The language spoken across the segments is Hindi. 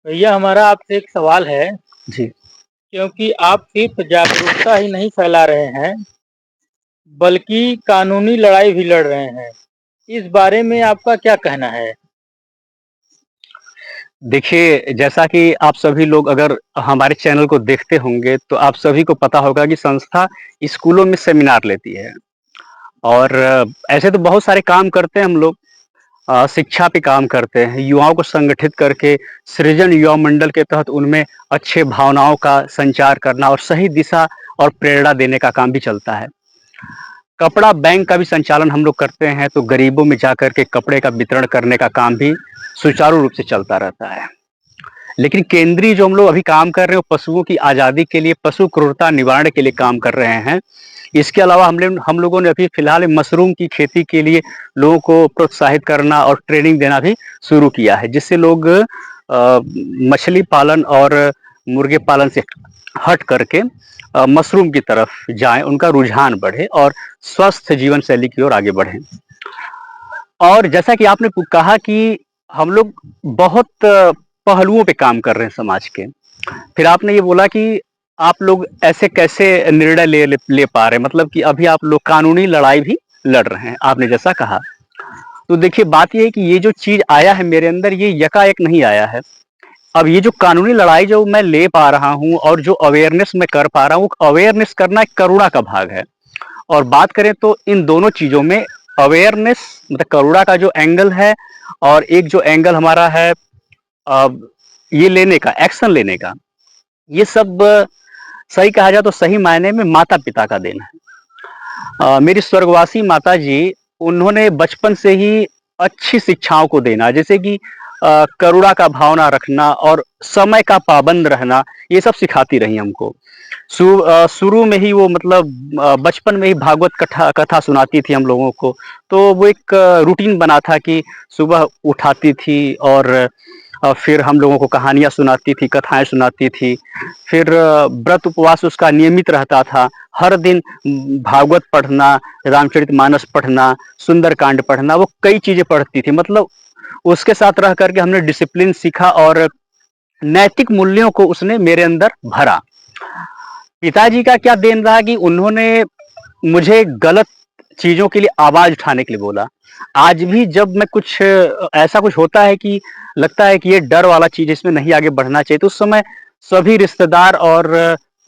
भैया हमारा आपसे एक सवाल है। जी। क्योंकि आप सिर्फ जागरूकता ही नहीं फैला रहे हैं, बल्कि कानूनी लड़ाई भी लड़ रहे हैं। इस बारे में आपका क्या कहना है? देखिए, जैसा कि आप सभी लोग अगर हमारे चैनल को देखते होंगे, तो आप सभी को पता होगा कि संस्था स्कूलों में सेमिनार लेती है और ऐसे तो बहुत सारे काम करते हैं हम लोग। शिक्षा पे काम करते हैं, युवाओं को संगठित करके सृजन युवा मंडल के तहत उनमें अच्छे भावनाओं का संचार करना और सही दिशा और प्रेरणा देने का काम भी चलता है। कपड़ा बैंक का भी संचालन हम लोग करते हैं, तो गरीबों में जाकर के कपड़े का वितरण करने का काम भी सुचारू रूप से चलता रहता है। लेकिन केंद्रीय जो हम लोग अभी काम कर रहे हैं, वो पशुओं की आज़ादी के लिए, पशु क्रूरता निवारण के लिए काम कर रहे हैं। इसके अलावा हम लोगों ने अभी फिलहाल मशरूम की खेती के लिए लोगों को प्रोत्साहित करना और ट्रेनिंग देना भी शुरू किया है, जिससे लोग मछली पालन और मुर्गे पालन से हट करके मशरूम की तरफ जाएं, उनका रुझान बढ़े और स्वस्थ जीवन शैली की ओर आगे बढ़ें। और जैसा कि आपने कहा कि हम लोग बहुत पहलुओं पे काम कर रहे हैं समाज के। फिर आपने ये बोला कि आप लोग ऐसे कैसे निर्णय ले पा रहे हैं, मतलब कि अभी आप लोग कानूनी लड़ाई भी लड़ रहे हैं, आपने जैसा कहा। तो देखिए, बात ये है कि ये जो चीज़ आया है मेरे अंदर, ये यकायक नहीं आया है। अब ये जो कानूनी लड़ाई जो मैं ले पा रहा हूँ और जो अवेयरनेस मैं कर पा रहा हूँ, अवेयरनेस करना एक करुणा का भाग है। और बात करें तो इन दोनों चीज़ों में अवेयरनेस मतलब करुणा का जो एंगल है, और एक जो एंगल हमारा है अ, ये लेने का, एक्शन लेने का, ये सब सही कहा जाए तो सही मायने में माता-पिता का देन है। मेरी स्वर्गवासी माताजी, उन्होंने बचपन से ही अच्छी शिक्षाओं को देना, जैसे कि करुणा का भावना रखना और समय का पाबंद रहना, ये सब सिखाती रही हमको। शुरू में ही वो मतलब बचपन में ही भागवत कथा कथा सुनाती थी हम लोगों को। तो वो एक रूटीन बना था कि सुबह उठाती थी और फिर हम लोगों को कहानियाँ सुनाती थी, कथाएँ सुनाती थी। फिर व्रत उपवास उसका नियमित रहता था। हर दिन भागवत पढ़ना, रामचरितमानस पढ़ना, सुंदरकांड पढ़ना, वो कई चीज़ें पढ़ती थी। मतलब उसके साथ रह कर के हमने डिसिप्लिन सीखा और नैतिक मूल्यों को उसने मेरे अंदर भरा। पिताजी का क्या देन रहा कि उन्होंने मुझे गलत चीज़ों के लिए आवाज़ उठाने के लिए बोला। आज भी जब मैं कुछ ऐसा कुछ होता है कि लगता है कि ये डर वाला चीज़, इसमें नहीं आगे बढ़ना चाहिए, तो उस समय सभी रिश्तेदार और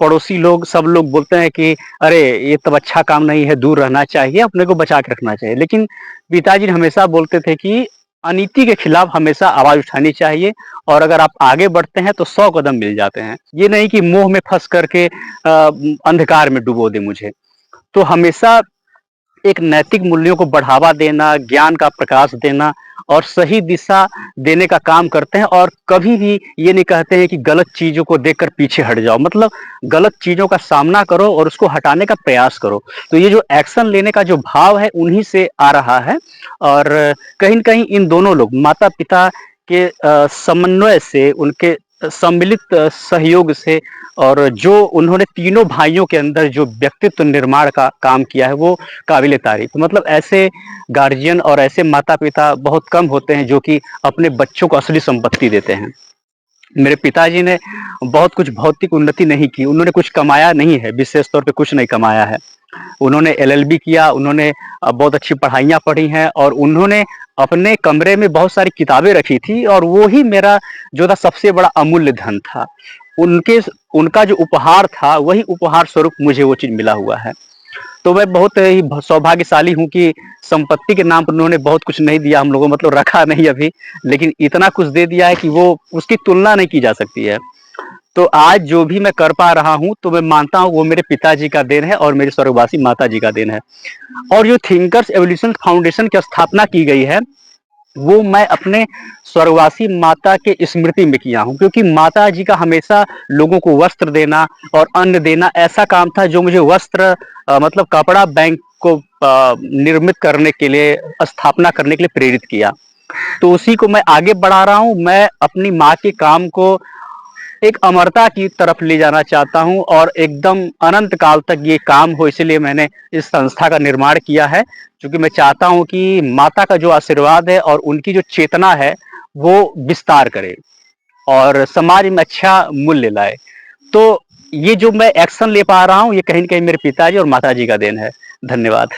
पड़ोसी लोग, सब लोग बोलते हैं कि अरे! ये तब अच्छा काम नहीं है, दूर रहना चाहिए, अपने को बचा के रखना चाहिए। लेकिन पिताजी हमेशा बोलते थे कि अनीति के खिलाफ हमेशा आवाज़ उठानी चाहिए, और अगर आप आगे बढ़ते हैं तो 100 कदम मिल जाते हैं। ये नहीं कि मोह में फँस करके अंधकार में डुबो दे मुझे। तो हमेशा एक नैतिक मूल्यों को बढ़ावा देना, ज्ञान का प्रकाश देना और सही दिशा देने का काम करते हैं, और कभी भी ये नहीं कहते हैं कि गलत चीज़ों को देखकर पीछे हट जाओ। मतलब गलत चीज़ों का सामना करो और उसको हटाने का प्रयास करो। तो ये जो एक्शन लेने का जो भाव है, उन्हीं से आ रहा है। और कहीं न कहीं इन दोनों लोग माता-पिता के समन्वय से, उनके सम्मिलित सहयोग से, और जो उन्होंने तीनों भाइयों के अंदर जो व्यक्तित्व निर्माण का काम किया है, वो काबिल तारीफ़। मतलब ऐसे गार्जियन और ऐसे माता-पिता बहुत कम होते हैं जो कि अपने बच्चों को असली संपत्ति देते हैं। मेरे पिताजी ने बहुत कुछ भौतिक उन्नति नहीं की, उन्होंने कुछ कमाया नहीं है, विशेष तौर पे कुछ नहीं कमाया है। उन्होंने एलएलबी किया, उन्होंने बहुत अच्छी पढ़ाइयाँ पढ़ी हैं, और उन्होंने अपने कमरे में बहुत सारी किताबें रखी थी, और वो ही मेरा जो था सबसे बड़ा अमूल्य धन था। उनके उनका जो उपहार था, वही उपहार स्वरूप मुझे वो चीज़ मिला हुआ है। तो मैं बहुत ही सौभाग्यशाली हूँ कि संपत्ति के नाम पर उन्होंने बहुत कुछ नहीं दिया हम लोगों को, मतलब रखा नहीं अभी, लेकिन इतना कुछ दे दिया है कि वो उसकी तुलना नहीं की जा सकती है। तो आज जो भी मैं कर पा रहा हूँ, तो मैं मानता हूँ वो मेरे पिताजी का देन है और मेरी स्वर्गवासी माताजी का देन है। और जो थिंकर्स एवोल्यूशन फाउंडेशन की स्थापना की गई है, वो मैं अपने स्वर्गवासी माता के स्मृति में किया हूँ, क्योंकि माता जी का हमेशा लोगों को वस्त्र देना और अन्न देना ऐसा काम था जो मुझे वस्त्र मतलब कपड़ा बैंक को निर्मित करने के लिए, स्थापना करने के लिए प्रेरित किया। तो उसी को मैं आगे बढ़ा रहा हूँ। मैं अपनी माँ के काम को एक अमरता की तरफ ले जाना चाहता हूँ, और एकदम अनंत काल तक ये काम हो, इसलिए मैंने इस संस्था का निर्माण किया है। क्योंकि मैं चाहता हूँ कि माता का जो आशीर्वाद है और उनकी जो चेतना है, वो विस्तार करे, और समाज में अच्छा मूल्य लाए। तो ये जो मैं एक्शन ले पा रहा हूँ, ये कहीं न कहीं मेरे पिताजी और माताजी का देन है। धन्यवाद।